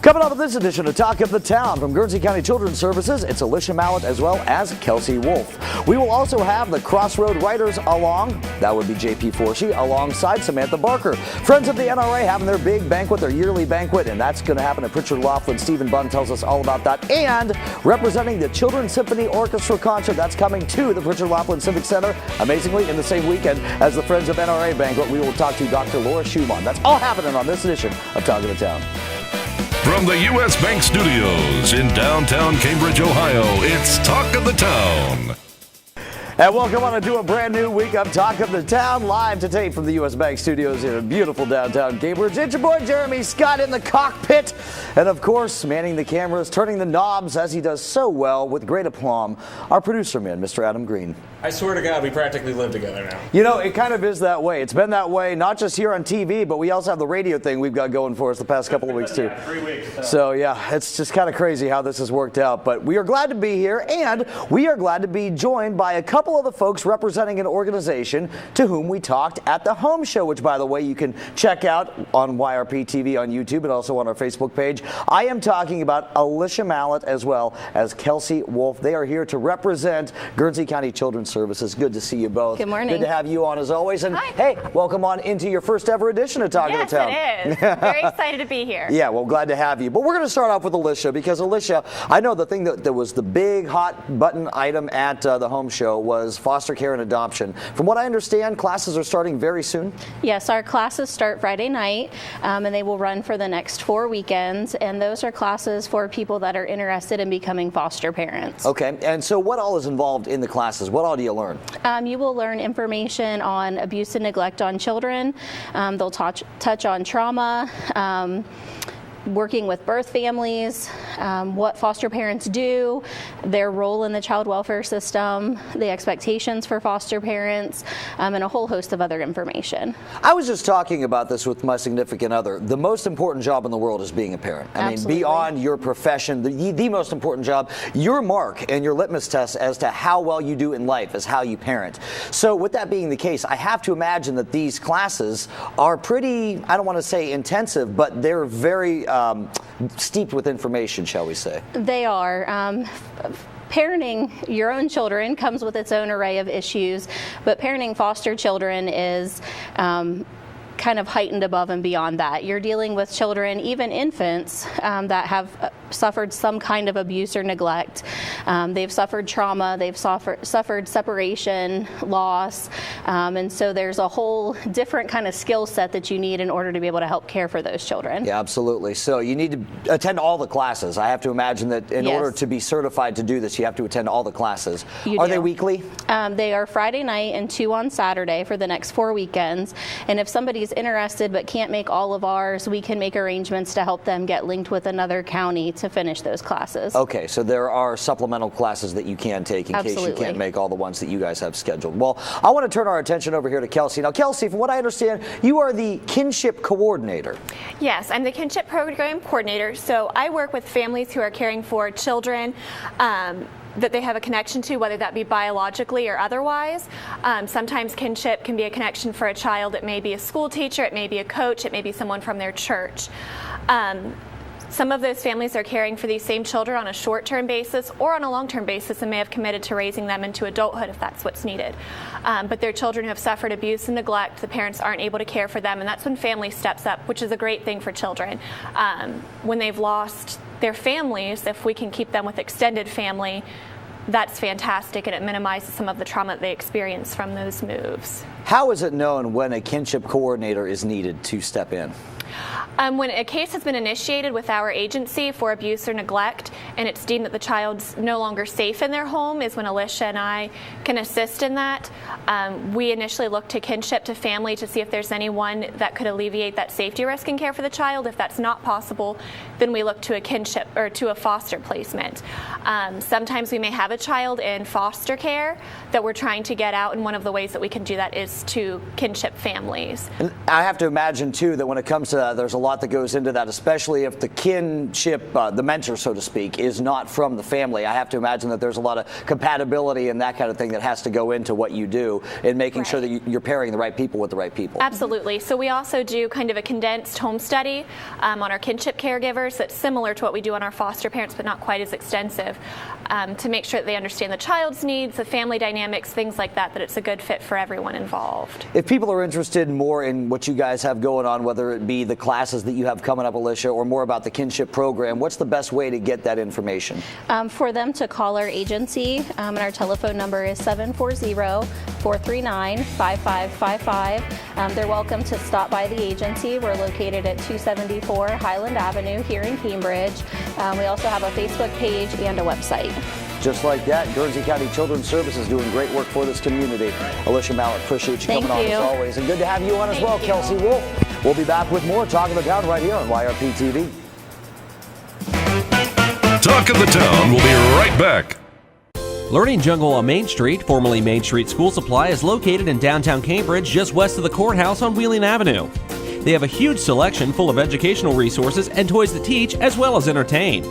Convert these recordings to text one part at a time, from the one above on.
Coming up in this edition of Talk of the Town from Guernsey County Children Services, it's Elissa Mallett as well as Kelsey Wolfe. We will also have the Crossroads writers along, that would be JP Forshey, alongside Samantha Barker. Friends of the NRA having their big banquet, their yearly banquet, and that's going to happen at Pritchard Laughlin. Stephen Bunn tells us all about that. And representing the Children's Symphony Orchestra concert, that's coming to the Pritchard Laughlin Civic Center. Amazingly, in the same weekend as the Friends of NRA Banquet, we will talk to Dr. Laura Schumann. That's all happening on this edition of Talk of the Town. From the U.S. Bank Studios in downtown Cambridge, Ohio, it's Talk of the Town. And welcome on to a brand new week of Talk of the Town, live to tape from the U.S. Bank Studios here in beautiful downtown Cambridge. It's your boy Jeremy Scott in the cockpit. And of course, manning the cameras, turning the knobs as he does so well with great aplomb, our producer man, Mr. Adam Green. I swear to God, we practically live together now. You know, it kind of is that way. It's been that way, not just here on TV, but we also have the radio thing we've got going for us the past couple of weeks, too. Yeah, 3 weeks. So, yeah, it's just kind of crazy how this has worked out. But we are glad to be here, and we are glad to be joined by a couple of the folks representing an organization to whom we talked at the home show, which, by the way, you can check out on YRP TV on YouTube and also on our Facebook page. I am talking about Elissa Mallett as well as Kelsey Wolfe. They are here to represent Guernsey County Children Services. Good to see you both. Good morning. Good to have you on as always. And hi. Hey, welcome on into your first ever edition of Talk of the Town. Yes, it is. Very excited to be here. Yeah, well, glad to have you. But we're going to start off with Elissa because Elissa, I know the thing that was the big hot button item at the home show was foster care and adoption. From what I understand, classes are starting very soon. Yes, our classes start Friday night, and they will run for the next 4 weekends. And those are classes for people that are interested in becoming foster parents. Okay, and so what all is involved in the classes? What all do you learn? You will learn information on abuse and neglect on children. They'll touch on trauma, working with birth families, what foster parents do, their role in the child welfare system, the expectations for foster parents, and a whole host of other information. I was just talking about this with my significant other. The most important job in the world is being a parent. I Absolutely. mean, beyond your profession, the most important job, your mark and your litmus test as to how well you do in life is how you parent. So with that being the case, I have to imagine that these classes are pretty, I don't want to say intensive, but they're very steeped with information, shall we say. They are. Parenting your own children comes with its own array of issues, but parenting foster children is kind of heightened above and beyond that. You're dealing with children, even infants, that have suffered some kind of abuse or neglect. They've suffered trauma, they've suffered separation, loss, and so there's a whole different kind of skill set that you need in order to be able to help care for those children. Yeah, absolutely. So you need to attend all the classes. I have to imagine that in order to be certified to do this, you have to attend all the classes. Are they weekly? They are Friday night and 2 on Saturday for the next 4 weekends. And if somebody's interested but can't make all of ours, we can make arrangements to help them get linked with another county to finish those classes. Okay, so there are supplemental classes that you can take in case you can't make all the ones that you guys have scheduled. Well, I want to turn our attention over here to Kelsey. Now, Kelsey, from what I understand, you are the kinship coordinator. Yes, I'm the kinship program coordinator. So I work with families who are caring for children that they have a connection to, whether that be biologically or otherwise. Sometimes kinship can be a connection for a child. It may be a school teacher, it may be a coach, it may be someone from their church. Some of those families are caring for these same children on a short-term basis or on a long-term basis and may have committed to raising them into adulthood if that's what's needed. But their children have suffered abuse and neglect. The parents aren't able to care for them, and that's when family steps up, which is a great thing for children. When they've lost their families, if we can keep them with extended family, that's fantastic, and it minimizes some of the trauma that they experience from those moves. How is it known when a kinship coordinator is needed to step in? When a case has been initiated with our agency for abuse or neglect and it's deemed that the child's no longer safe in their home is when Elissa and I can assist in that. We initially look to kinship to family to see if there's anyone that could alleviate that safety risk and care for the child. If that's not possible, then we look to a kinship or to a foster placement. Sometimes we may have a child in foster care that we're trying to get out, and one of the ways that we can do that is to kinship families. And I have to imagine, too, that when it comes to there's a lot that goes into that, especially if the kinship, the mentor, so to speak, is not from the family. I have to imagine that there's a lot of compatibility and that kind of thing that has to go into what you do in making sure that you're pairing the right people with the right people. Absolutely. So we also do kind of a condensed home study on our kinship caregivers that's similar to what we do on our foster parents, but not quite as extensive, to make sure that they understand the child's needs, the family dynamics, things like that, that it's a good fit for everyone involved. If people are interested more in what you guys have going on, whether it be the classes that you have coming up, Elissa, or more about the kinship program, what's the best way to get that information? For them to call our agency, and our telephone number is 740-439-5555. They're welcome to stop by the agency. We're located at 274 Highland Avenue here in Cambridge. We also have a Facebook page and a website. Just like that, Guernsey County Children Services doing great work for this community. Elissa Mallett, appreciate you coming on as always. And good to have you on as well, Kelsey Wolfe. We'll be back with more Talk of the Town right here on YRP TV. Talk of the Town will be right back. Learning Jungle on Main Street, formerly Main Street School Supply, is located in downtown Cambridge, just west of the courthouse on Wheeling Avenue. They have a huge selection full of educational resources and toys to teach as well as entertain.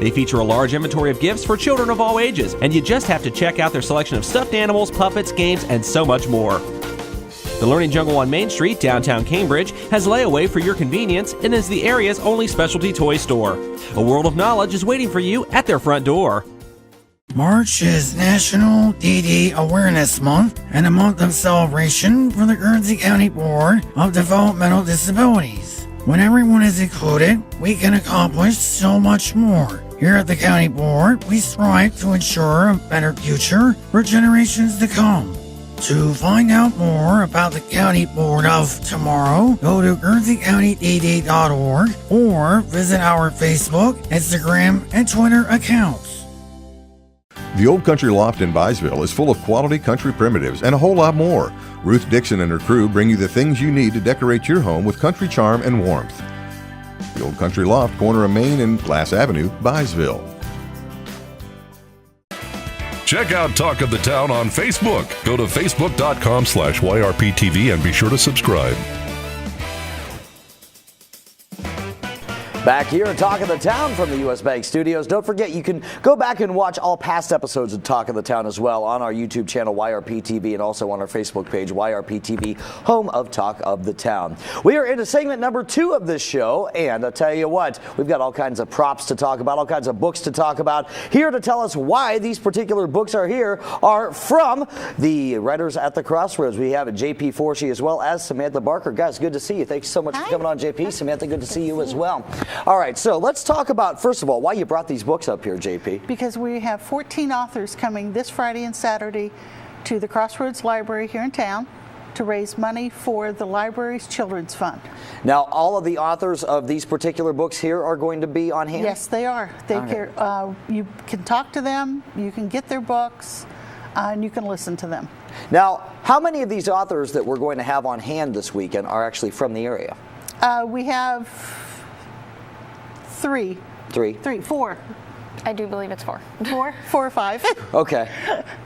They feature a large inventory of gifts for children of all ages, and you just have to check out their selection of stuffed animals, puppets, games, and so much more. The Learning Jungle on Main Street, downtown Cambridge, has layaway for your convenience and is the area's only specialty toy store. A world of knowledge is waiting for you at their front door. March is National DD Awareness Month and a month of celebration for the Guernsey County Board of Developmental Disabilities. When everyone is included, we can accomplish so much more. Here at the County Board, we strive to ensure a better future for generations to come. To find out more about the County Board of Tomorrow, go to GuernseyCountyDD.org or visit our Facebook, Instagram, and Twitter accounts. The Old Country Loft in Byesville is full of quality country primitives and a whole lot more. Ruth Dixon and her crew bring you the things you need to decorate your home with country charm and warmth. The Old Country Loft, corner of Main and Glass Avenue, Byesville. Check out Talk of the Town on Facebook. Go to facebook.com/YRPTV and be sure to subscribe. Back here at Talk of the Town from the U.S. Bank Studios. Don't forget, you can go back and watch all past episodes of Talk of the Town as well on our YouTube channel, YRP TV, and also on our Facebook page, YRP TV, home of Talk of the Town. We are into segment number 2 of this show, and I'll tell you what, we've got all kinds of props to talk about, all kinds of books to talk about. Here to tell us why these particular books are here are from the writers at the Crossroads. We have J.P. Forshey as well as Samantha Barker. Guys, good to see you. Thanks so much for coming on, J.P. Samantha, good to see you as well. All right, so let's talk about, first of all, why you brought these books up here, JP. Because we have 14 authors coming this Friday and Saturday to the Crossroads Library here in town to raise money for the library's Children's Fund. Now, all of the authors of these particular books here are going to be on hand? Yes, they are. You can talk to them, you can get their books, and you can listen to them. Now, how many of these authors that we're going to have on hand this weekend are actually from the area? We have 4. I do believe it's 4. 4 or 5. Okay.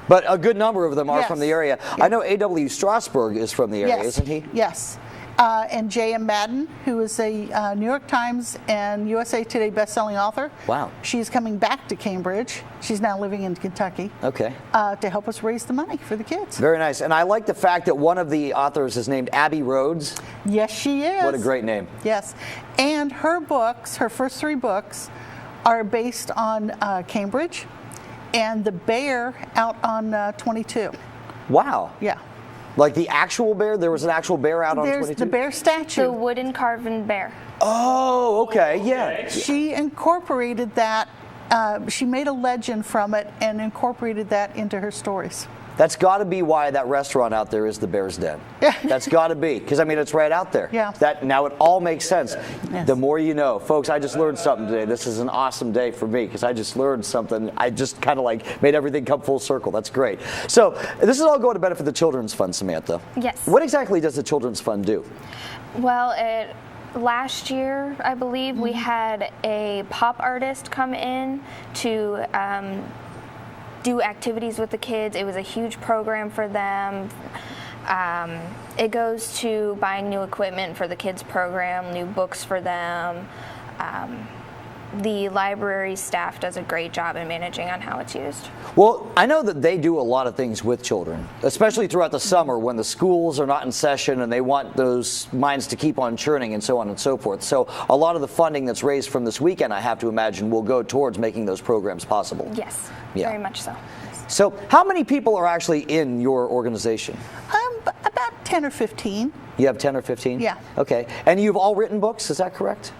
But a good number of them are from the area. Yes. I know A.W. Strasberg is from the area, isn't he? Yes. And J.M. Madden, who is a New York Times and USA Today bestselling author. Wow. She's coming back to Cambridge. She's now living in Kentucky. Okay. To help us raise the money for the kids. Very nice. And I like the fact that one of the authors is named Abby Rhodes. Yes, she is. What a great name. Yes. And her books, her first 3 books, are based on Cambridge and the bear out on 22. Wow. Yeah. Like the actual bear? There was an actual bear out on 22? There's the bear statue. The wooden carven bear. Oh, okay, yeah. She incorporated that. She made a legend from it and incorporated that into her stories. That's got to be why that restaurant out there is the Bear's Den. Yeah. That's got to be, because I mean it's right out there. Yeah. Now it all makes sense. Yes. The more you know, folks. I just learned something today. This is an awesome day for me because I just learned something. I just kind of like made everything come full circle. That's great. So this is all going to benefit the Children's Fund, Samantha. Yes. What exactly does the Children's Fund do? Well, last year, I believe, we had a pop artist come in to do activities with the kids. It was a huge program for them. It goes to buying new equipment for the kids program, new books for them. The library staff does a great job in managing on how it's used. Well, I know that they do a lot of things with children, especially throughout the summer when the schools are not in session and they want those minds to keep on churning and so on and so forth. So a lot of the funding that's raised from this weekend, I have to imagine, will go towards making those programs possible. Yes, yeah. Very much so. So how many people are actually in your organization? About 10 or 15. You have 10 or 15? Yeah. Okay. And you've all written books, is that correct?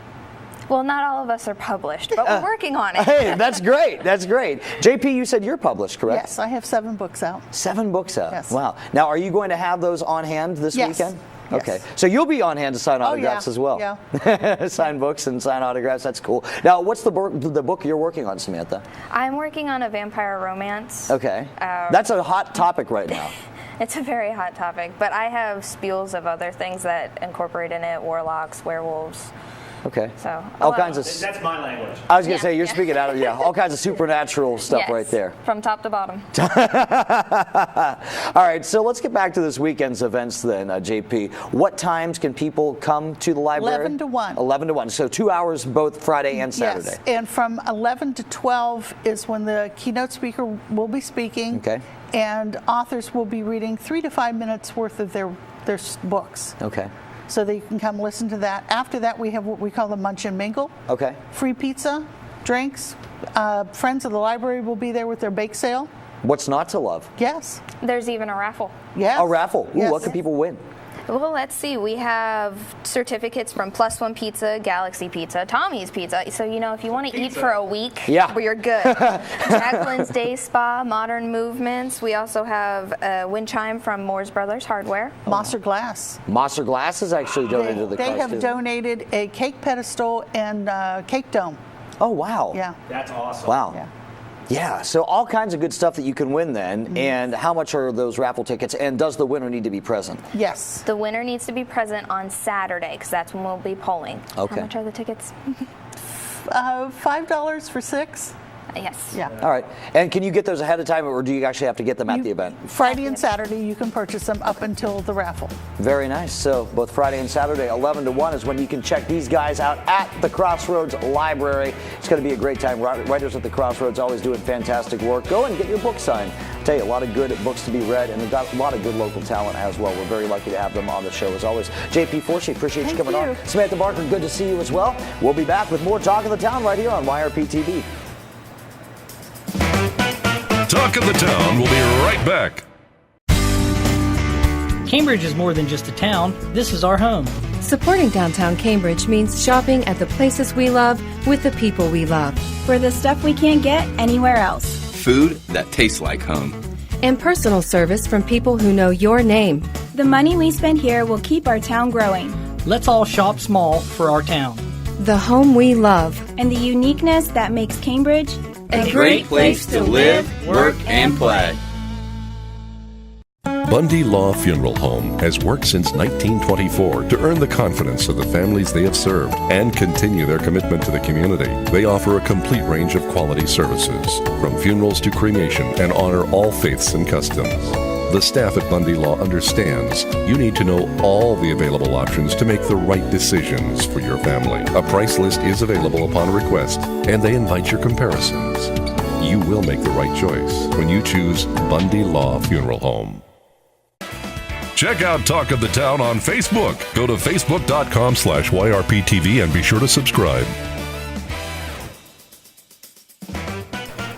Well, not all of us are published, but we're working on it. Hey, that's great. That's great. JP, you said you're published, correct? Yes, I have 7 books out. 7 books out? Yes. Wow. Now, are you going to have those on hand this weekend? Yes. Okay. So you'll be on hand to sign autographs as well? Yeah. Sign books and sign autographs. That's cool. Now, what's the book you're working on, Samantha? I'm working on a vampire romance. Okay. That's a hot topic right now. It's a very hot topic, but I have spools of other things that incorporate in it, warlocks, werewolves. Okay. So all kinds of. That's my language. I was going to say you're speaking out of all kinds of supernatural stuff yes, right there. From top to bottom. All right, so let's get back to this weekend's events then, JP. What times can people come to the library? 11 to 1. 11 to 1. So 2 hours both Friday and Saturday. Yes, and from 11 to 12 is when the keynote speaker will be speaking. Okay. And authors will be reading 3 to 5 minutes worth of their books. Okay. So that you can come listen to that. After that, we have what we call the Munch and Mingle. Okay. Free pizza, drinks. Friends of the library will be there with their bake sale. What's not to love? Yes. There's even a raffle. Yes. A raffle. Ooh, Yes. what can people win? Well, let's see. We have certificates from Plus One Pizza, Galaxy Pizza, Tommy's Pizza. So, if you want to eat for a week, you're good. Jacqueline's Day Spa, Modern Movements. We also have a wind chime from Moore's Brothers Hardware. Monster Glass. Monster Glass is actually donated to the They cause, have too. donated a cake pedestal and cake dome. Oh, wow. Yeah. That's awesome. Wow. Yeah. Yeah, so all kinds of good stuff that you can win then. Mm-hmm. And how much are those raffle tickets? And does the winner need to be present? Yes. The winner needs to be present on Saturday because that's when we'll be polling. Okay. How much are the tickets? $5 for 6. Yes. Yeah. All right. And can you get those ahead of time, or do you actually have to get them at the event? Friday and Saturday, you can purchase them up until the raffle. Very nice. So both Friday and Saturday, 11 to 1 is when you can check these guys out at the Crossroads Library. It's going to be a great time. Writers at the Crossroads always doing fantastic work. Go and get your book signed. I tell you, a lot of good books to be read, and we've got a lot of good local talent as well. We're very lucky to have them on the show as always. JP Forshey, appreciate you coming on. Samantha Barker, good to see you as well. We'll be back with more Talk of the Town right here on YRP TV. Talk of the Town will be right back. Cambridge is more than just a town. This is our home. Supporting downtown Cambridge means shopping at the places we love with the people we love. For the stuff we can't get anywhere else. Food that tastes like home. And personal service from people who know your name. The money we spend here will keep our town growing. Let's all shop small for our town. The home we love. And the uniqueness that makes Cambridge a great place to live, work, and play. Bundy Law Funeral Home has worked since 1924 to earn the confidence of the families they have served and continue their commitment to the community. They offer a complete range of quality services, from funerals to cremation, and honor all faiths and customs. The staff at Bundy Law understands you need to know all the available options to make the right decisions for your family. A price list is available upon request, and they invite your comparisons. You will make the right choice when you choose Bundy Law Funeral Home. Check out Talk of the Town on Facebook. Go to facebook.com/YRPTV and be sure to subscribe.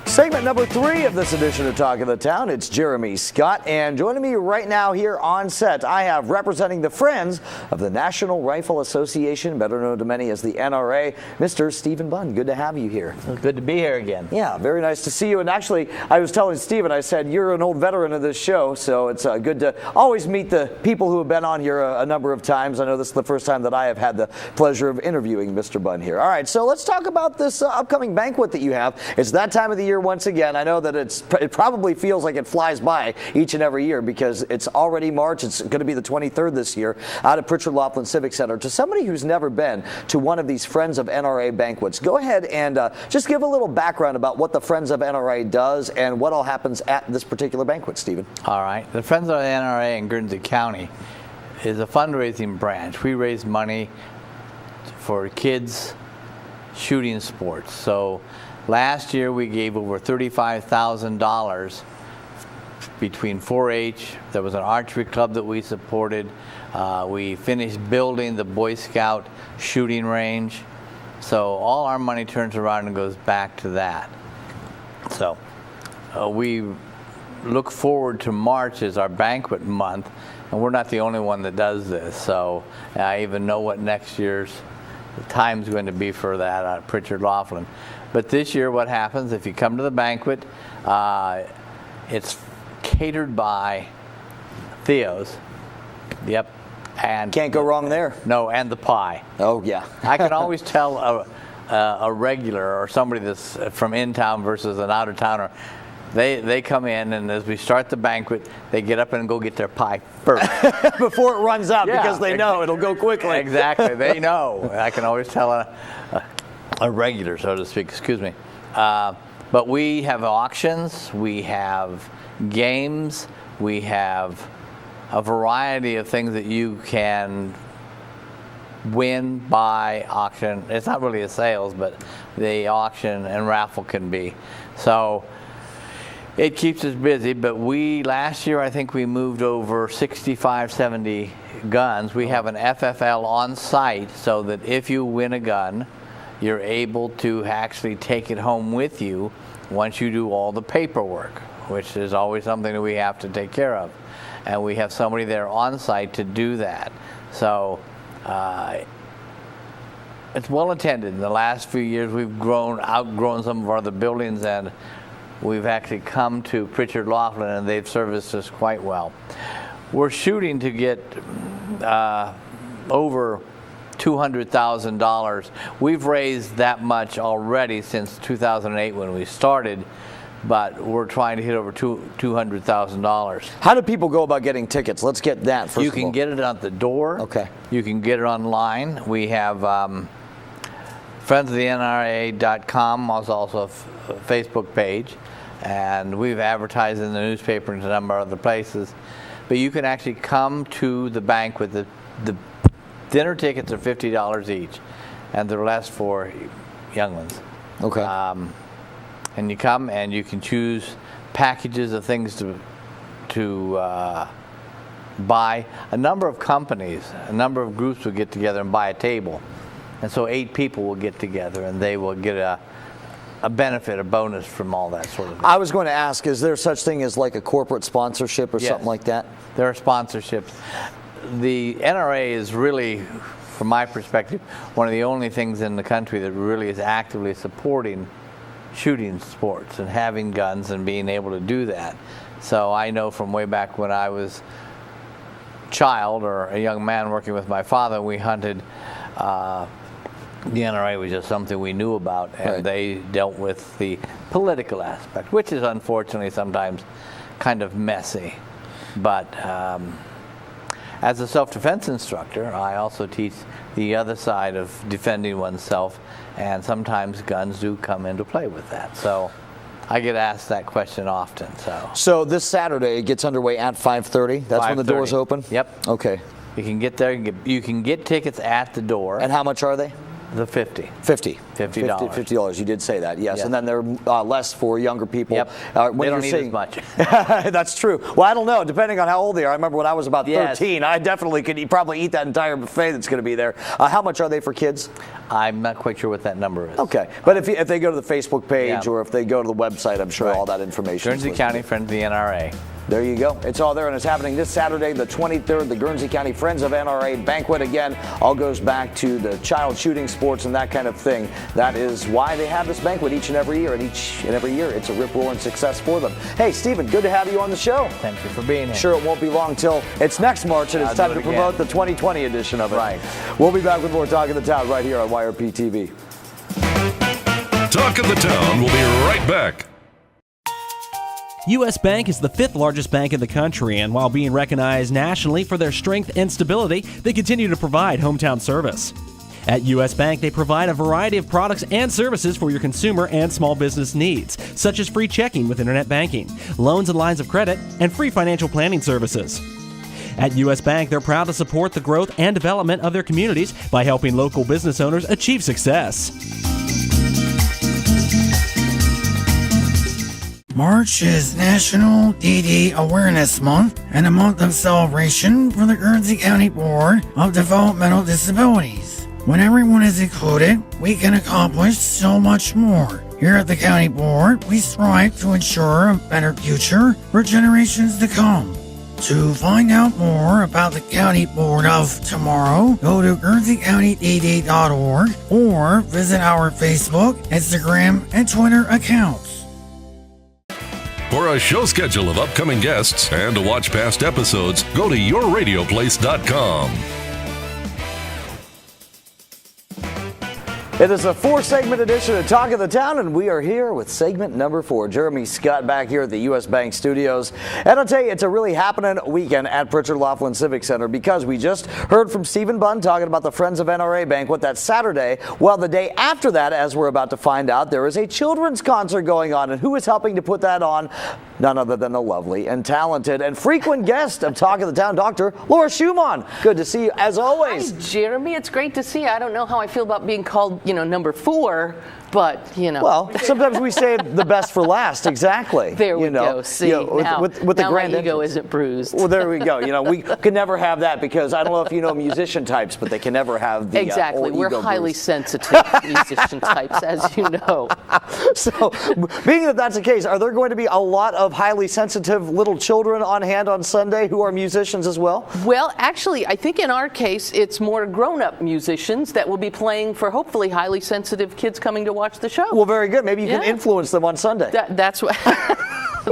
Segment number 3 of this edition of Talk of the Town. It's Jeremy Scott, and joining me right now here on set, I have representing the Friends of the National Rifle Association, better known to many as the NRA, Mr. Stephen Bunn. Good to have you here. Good to be here again. Yeah, very nice to see you. And actually, I was telling Stephen, I said, you're an old veteran of this show, so it's good to always meet the people who have been on here a number of times. I know this is the first time that I have had the pleasure of interviewing Mr. Bunn here. All right, so let's talk about this upcoming banquet that you have. It's that time of the year once again. I know that it probably feels like it flies by each and every year because it's already March. It's going to be the 23rd this year out at Pritchard Laughlin Civic Center. To somebody who's never been to one of these Friends of NRA banquets, go ahead and just give a little background about what the Friends of NRA does and what all happens at this particular banquet, Stephen. All right. The Friends of the NRA in Guernsey County is a fundraising branch. We raise money for kids shooting sports. So last year we gave over $35,000 between 4-H. There was an archery club that we supported. We finished building the Boy Scout shooting range. So all our money turns around and goes back to that. So we look forward to March as our banquet month, and we're not the only one that does this. So I even know what next year's time's going to be for that at Pritchard Laughlin. But this year what happens, if you come to the banquet, it's catered by Theo's. Yep. And can't go wrong there. No, and the pie. Oh, yeah. I can always tell a regular or somebody that's from in town versus an out of towner. They come in, and as we start the banquet, they get up and go get their pie first. Before it runs out, because they know it'll go quickly. Exactly. They know. I can always tell a regular, so to speak. Excuse me. But we have auctions. We have games. We have a variety of things that you can win, buy, auction. It's not really a sales, but the auction and raffle can be. So it keeps us busy, but last year I think we moved over 65, 70 guns. We have an FFL on site so that if you win a gun, you're able to actually take it home with you once you do all the paperwork, which is always something that we have to take care of. And we have somebody there on site to do that. So it's well attended. In the last few years, we've outgrown some of our other buildings, and we've actually come to Pritchard Laughlin, and they've serviced us quite well. We're shooting to get over $200,000. We've raised that much already since 2008 when we started, but we're trying to hit over $200,000. How do people go about getting tickets? Let's get that first. You can get it at the door. Okay. You can get it online. We have friendsoftheNRA.com, also a Facebook page, and we've advertised in the newspaper and a number of other places. But you can actually come to the banquet. The dinner tickets are $50 each, and they're less for young ones. Okay. And you come and you can choose packages of things to buy. A number of companies, a number of groups will get together and buy a table. And so 8 people will get together, and they will get a benefit, a bonus from all that sort of thing. I was going to ask, is there such thing as like a corporate sponsorship or something like that? There are sponsorships. The NRA is really, from my perspective, one of the only things in the country that really is actively supporting shooting sports and having guns and being able to do that. So I know from way back when I was a child or a young man working with my father, we hunted. The NRA was just something we knew about, and they dealt with the political aspect, which is unfortunately sometimes kind of messy. But as a self-defense instructor, I also teach the other side of defending oneself, and sometimes guns do come into play with that. So I get asked that question often. So this Saturday it gets underway at 5:30. That's when the doors open? Yep. Okay. You can get there. You can get tickets at the door. And how much are they? The $50. $50. You did say that, yes. And then they're less for younger people. Yep. When they don't need as much. That's true. Well, I don't know. Depending on how old they are. I remember when I was about 13, I definitely could probably eat that entire buffet that's going to be there. How much are they for kids? I'm not quite sure what that number is. Okay. But if they go to the Facebook page or if they go to the website, I'm sure all that information is Guernsey County Friends of the NRA. There you go. It's all there, and it's happening this Saturday, the 23rd, the Guernsey County Friends of NRA Banquet. Again, all goes back to the child shooting sports and that kind of thing. That is why they have this banquet each and every year, and each and every year it's a rip-roaring success for them. Hey, Stephen, good to have you on the show. Thank you for being here. Sure, it won't be long till it's next March, and it's time to promote the 2020 edition of it. Right. We'll be back with more Talk of the Town right here on YRP TV. Talk of the Town will be right back. U.S. Bank is the 5th largest bank in the country, and while being recognized nationally for their strength and stability, they continue to provide hometown service. At U.S. Bank, they provide a variety of products and services for your consumer and small business needs, such as free checking with internet banking, loans and lines of credit, and free financial planning services. At U.S. Bank, they're proud to support the growth and development of their communities by helping local business owners achieve success. March is National DD Awareness Month and a month of celebration for the Guernsey County Board of Developmental Disabilities. When everyone is included, we can accomplish so much more. Here at the County Board, we strive to ensure a better future for generations to come. To find out more about the County Board of Tomorrow, go to GuernseyCountyDD.org or visit our Facebook, Instagram, and Twitter accounts. For a show schedule of upcoming guests and to watch past episodes, go to yourradioplace.com. It is a 4-segment edition of Talk of the Town, and we are here with segment number 4. Jeremy Scott back here at the U.S. Bank Studios. And I'll tell you, it's a really happening weekend at Pritchard Laughlin Civic Center because we just heard from Stephen Bunn talking about the Friends of NRA Banquet that Saturday. Well, the day after that, as we're about to find out, there is a children's concert going on. And who is helping to put that on? None other than the lovely and talented and frequent guest of Talk of the Town, Dr. Laura Schumann. Good to see you, as always. Hi, Jeremy. It's great to see you. I don't know how I feel about being called, number 4, but, Well, sometimes we save the best for last, exactly. There we go. See, now, with the grand my ego isn't bruised. Well, there we go. We could never have that because I don't know if you know musician types, but they can never have the Exactly. We're highly sensitive musician types, as you know. So, being that that's the case, are there going to be a lot of highly sensitive little children on hand on Sunday who are musicians as well? Well, actually, I think in our case, it's more grown-up musicians that will be playing for hopefully highly sensitive kids coming to watch the show. Well, very good. Maybe you can influence them on Sunday. That's what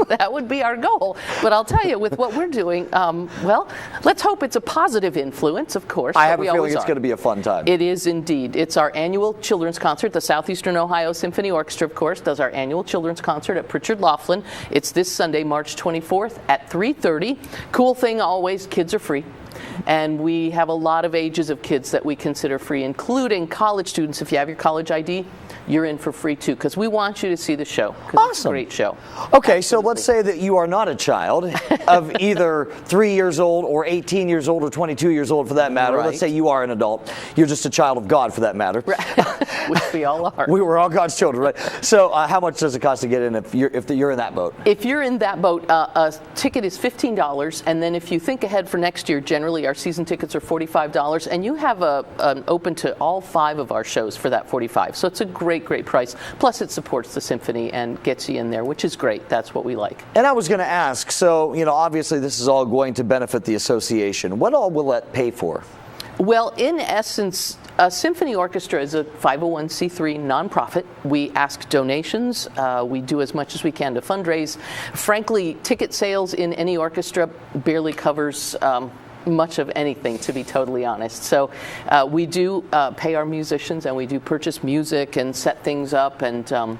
that would be our goal. But I'll tell you, with what we're doing, well, let's hope it's a positive influence, of course. I have a feeling it's going to be a fun time. It is indeed. It's our annual children's concert. The Southeastern Ohio Symphony Orchestra, of course, does our annual children's concert at Pritchard Laughlin. It's this Sunday, March 24th at 3:30. Cool thing always, kids are free. And we have a lot of ages of kids that we consider free, including college students. If you have your college ID, you're in for free too, because we want you to see the show. Awesome. It's a great show. Okay, Absolutely. So let's say that you are not a child of either 3 years old or 18 years old or 22 years old for that matter. Right. Let's say you are an adult. You're just a child of God for that matter. Right. Which we all are. We were all God's children, right? So how much does it cost to get in if you're in that boat? If you're in that boat, a ticket is $15, and then if you think ahead for next year, generally our season tickets are $45, and you have an open to all 5 of our shows for that $45. So it's a great price. Plus it supports the symphony and gets you in there, which is great. That's what we like. And I was going to ask, so obviously this is all going to benefit the association. What all will that pay for? Well, in essence, a symphony orchestra is a 501c3 nonprofit. We ask donations. We do as much as we can to fundraise. Frankly, ticket sales in any orchestra barely covers much of anything, to be totally honest. So we do pay our musicians, and we do purchase music and set things up and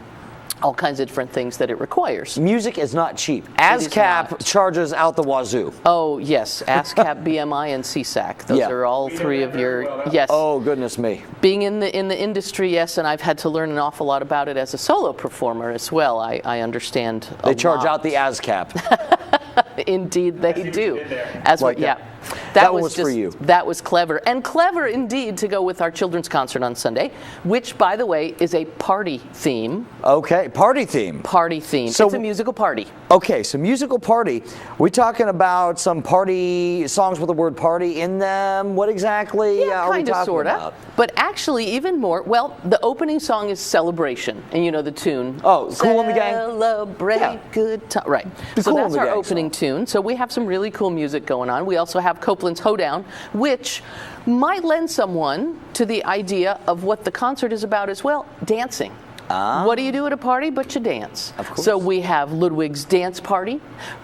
all kinds of different things that it requires. Music is not cheap. ASCAP charges out the wazoo. Oh, yes. ASCAP, BMI, and CSAC. Those are all 3 of your, yes. Oh, goodness me. Being in the industry, yes, and I've had to learn an awful lot about it as a solo performer as well. I understand a lot. They charge out the ASCAP. Indeed, they do. As like yeah. That was for you. That was clever. And clever indeed to go with our children's concert on Sunday, which, by the way, is a party theme. Okay, party theme. Party theme. So, it's a musical party. Okay, so musical party. We're talking about some party songs with the word party in them. What exactly are we talking about? But actually, even more, well, the opening song is Celebration. And you know the tune. Oh, Cool in the Gang? Celebrate good time. Right. So that's our opening tune. So we have some really cool music going on. We also have Copeland's Hoedown, which might lend someone to the idea of what the concert is about as well, dancing. What do you do at a party but you dance? Of course. So we have Ludwig's Dance Party.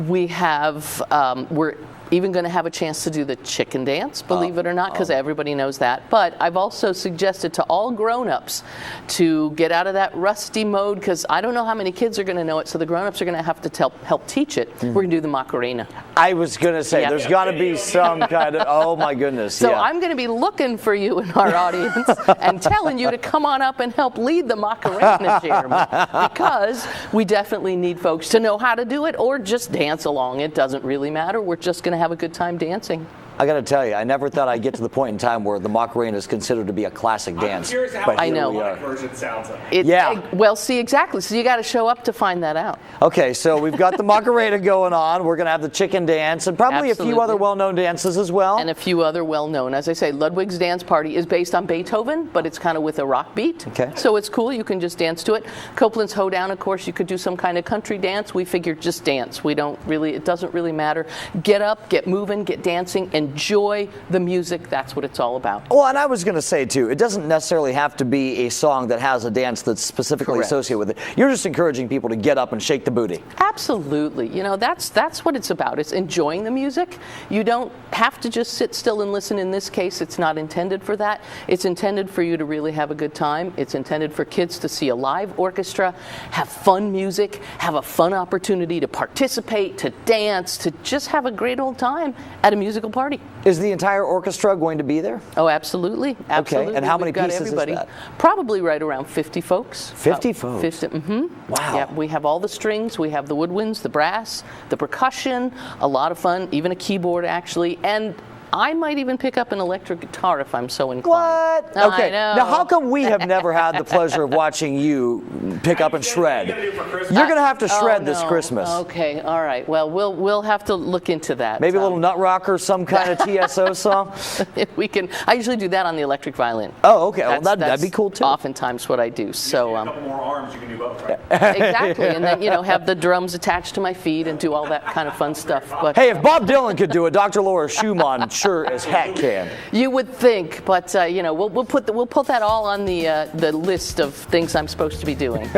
We have, we're even going to have a chance to do the chicken dance, believe it or not, because everybody knows that. But I've also suggested to all grown-ups to get out of that rusty mode, because I don't know how many kids are going to know it, so the grown-ups are going to have to help teach it. We're going to do the Macarena. I was going to say, there's got to be some kind of, oh my goodness. So I'm going to be looking for you in our audience and telling you to come on up and help lead the Macarena, Jeremy, because we definitely need folks to know how to do it or just dance along. It doesn't really matter. We're just going to have a good time dancing. I got to tell you, I never thought I'd get to the point in time where the Macarena is considered to be a classic dance. I'm curious how I know the version sounds like. Well, see, exactly. So you got to show up to find that out. Okay, so we've got the Macarena going on. We're going to have the chicken dance and probably a few other well-known dances as well. And a few other well-known. As I say, Ludwig's Dance Party is based on Beethoven, but it's kind of with a rock beat. Okay. So it's cool. You can just dance to it. Copeland's Hoedown, of course, you could do some kind of country dance. We figured just dance. It doesn't really matter. Get up, get moving, get dancing, enjoy the music. That's what it's all about. Well, and I was going to say, too, it doesn't necessarily have to be a song that has a dance that's specifically associated with it. You're just encouraging people to get up and shake the booty. Absolutely. You know, that's what it's about. It's enjoying the music. You don't have to just sit still and listen. In this case, it's not intended for that. It's intended for you to really have a good time. It's intended for kids to see a live orchestra, have fun music, have a fun opportunity to participate, to dance, to just have a great old time at a musical party. Is the entire orchestra going to be there? Oh, absolutely. Absolutely. Okay, and how many We've got pieces everybody. is that? Probably right around 50 folks. 50 folks? 50, Wow. Yeah, we have all the strings, we have the woodwinds, the brass, the percussion, a lot of fun, even a keyboard actually, and I might even pick up an electric guitar if I'm so inclined. What? Okay. Now, how come we have never had the pleasure of watching you pick up and shred? You're going to have to shred this Christmas. Okay. All right. Well, we'll have to look into that. Maybe a little nut rocker, some kind of TSO song. If we can. I usually do that on the electric violin. Oh, okay. Well, that'd be cool too. Oftentimes, what I do. So. A couple more arms, you can do both, right? Exactly, and then have the drums attached to my feet and do all that kind of fun stuff. But hey, if Bob Dylan could do it, Dr. Laura Schumann sure as heck can. You would think, but we'll put that all on the list of things I'm supposed to be doing.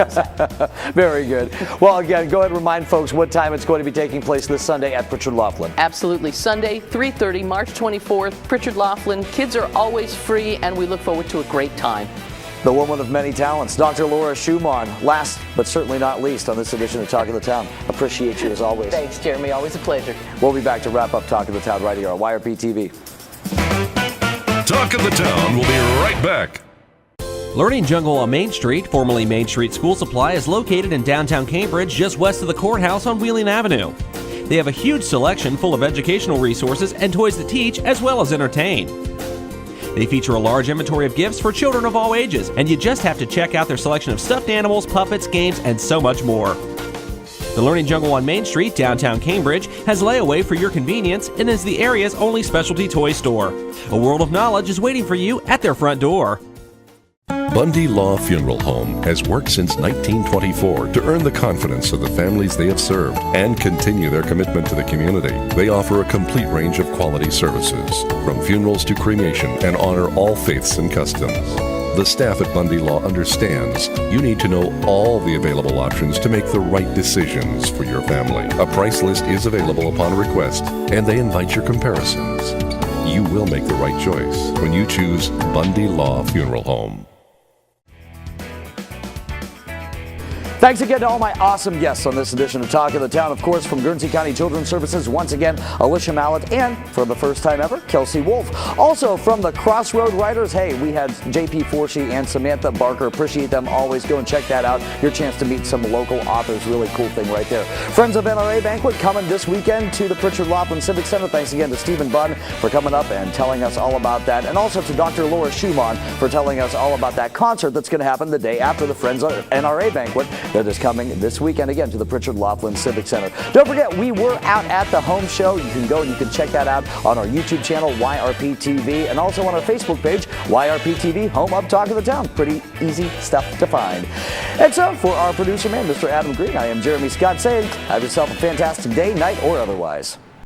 Very good. Well, again, go ahead and remind folks what time it's going to be taking place this Sunday at Pritchard Laughlin. Absolutely, Sunday, 3:30, March 24th, Pritchard Laughlin. Kids are always free, and we look forward to a great time. The woman of many talents, Dr. Laura Schumann, last but certainly not least on this edition of Talk of the Town. Appreciate you as always. Thanks, Jeremy. Always a pleasure. We'll be back to wrap up Talk of the Town right here on YRP TV. Talk of the Town will be right back. Learning Jungle on Main Street, formerly Main Street School Supply, is located in downtown Cambridge, just west of the courthouse on Wheeling Avenue. They have a huge selection full of educational resources and toys that teach as well as entertain. They feature a large inventory of gifts for children of all ages, and you just have to check out their selection of stuffed animals, puppets, games, and so much more. The Learning Jungle on Main Street, downtown Cambridge, has layaway for your convenience and is the area's only specialty toy store. A world of knowledge is waiting for you at their front door. Bundy Law Funeral Home has worked since 1924 to earn the confidence of the families they have served and continue their commitment to the community. They offer a complete range of quality services, from funerals to cremation, and honor all faiths and customs. The staff at Bundy Law understands you need to know all the available options to make the right decisions for your family. A price list is available upon request, and they invite your comparisons. You will make the right choice when you choose Bundy Law Funeral Home. Thanks again to all my awesome guests on this edition of Talk of the Town. Of course, from Guernsey County Children Services, once again, Elissa Mallett, and for the first time ever, Kelsey Wolfe. Also from the Crossroad Writers, hey, we had JP Forshey and Samantha Barker. Appreciate them always. Go and check that out. Your chance to meet some local authors. Really cool thing right there. Friends of NRA Banquet coming this weekend to the Pritchard Laughlin Civic Center. Thanks again to Stephen Bunn for coming up and telling us all about that. And also to Dr. Laura Schumann for telling us all about that concert that's going to happen the day after the Friends of NRA Banquet that is coming this weekend again to the Pritchard Laughlin Civic Center. Don't forget, we were out at the home show. You can go and you can check that out on our YouTube channel, YRP TV, and also on our Facebook page, YRP TV, home of Talk of the Town. Pretty easy stuff to find. And so, for our producer man, Mr. Adam Green, I am Jeremy Scott saying, have yourself a fantastic day, night, or otherwise.